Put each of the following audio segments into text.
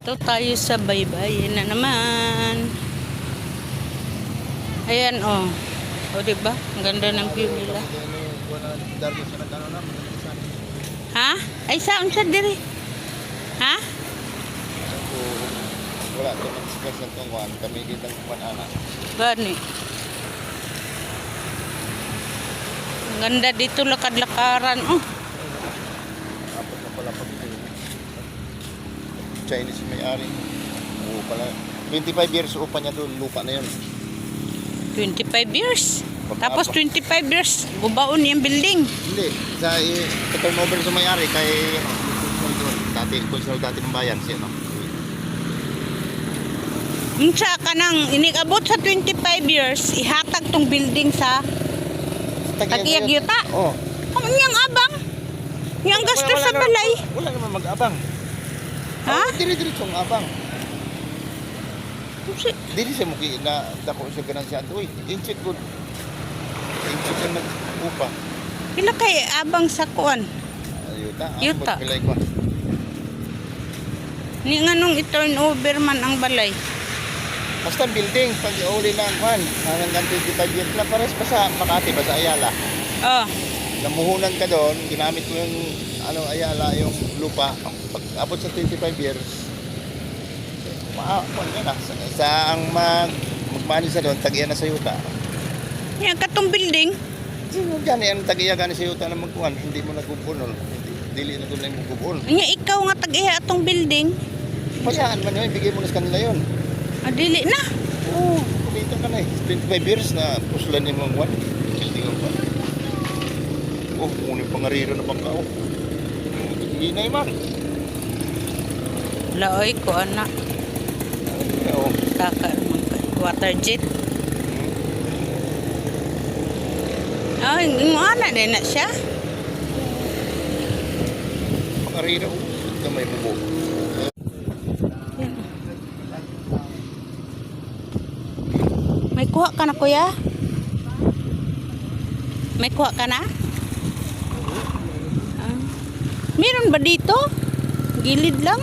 Ito tayo sa baybayin na naman. Ayan oh. O diba? Ang ganda ng view nila. Ha? Ay saan siya diri? Ha? Wala ito mag-discuss ng tungkuan. Kami dito ng anak. Gani. Ang ganda dito lakad-lakaran. Oh. Apat na pala pag Chinese may-ari. Oo pala. 25 years upa niya doon. Lupa na yun. 25 years? Tapos 25 years, gubaon yung building. Hindi. Sa turnover sa may-ari kay dati, konsol dati ng bayan. Siya, no? Unsa ka nang inikabot sa 25 years, ihatag tong building sa Tag-Iyag yuta. Oo. Ang yang abang. Yang gasto sa balay. Wala naman mag-abang. Ha? Diri-diritsong abang. Dili siya muki na dako siya ganansya doy. Inchit good. Inchit na nag-upa. Pila kay abang sa kuan? Yuta. Yuta. Pilay ko. Ni nganong i-turn over man ang balay. Basta building pag uli lang man. Hanggang 25 years na pares pa sa Makati ba sa Ayala. Oh. Namuhunan ka doon, ginamit mo yung Ayala yung lupa. Pag abot sa 25 years, sa ang magmani sa doon, tag-iya na sa yuta. Yan katong building. Sino dyan yan, tag-iya gani sa yuta na magkuhan, hindi mo nagubunol. Dili na doon na yung magubun. Nya ikaw nga tag-iya atong building. Pasaan man yun, bigay mo na sa kanila yun. Ah, dili na. Oo, kumita ka na eh. 25 years na puslan yung mga buwan. Building ang buwan. Oh, kunin pangarira na bang kao. Hindi na man. Laoy ko anak. Oo. Taka water jet. Ay, mo ana din na siya. Pangarira, ito may bubo. May kuha ka na kuya? May kuha ka na? Ah. Meron ba dito? Gilid lang?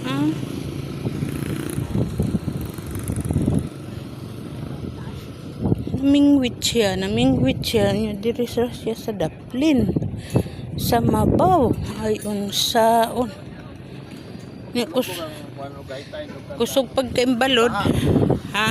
Ah. Namingwit siya. Diri siya sa daplin. Sa mabaw. Ay unsaon. Kusog pagkaimbalod. Ha?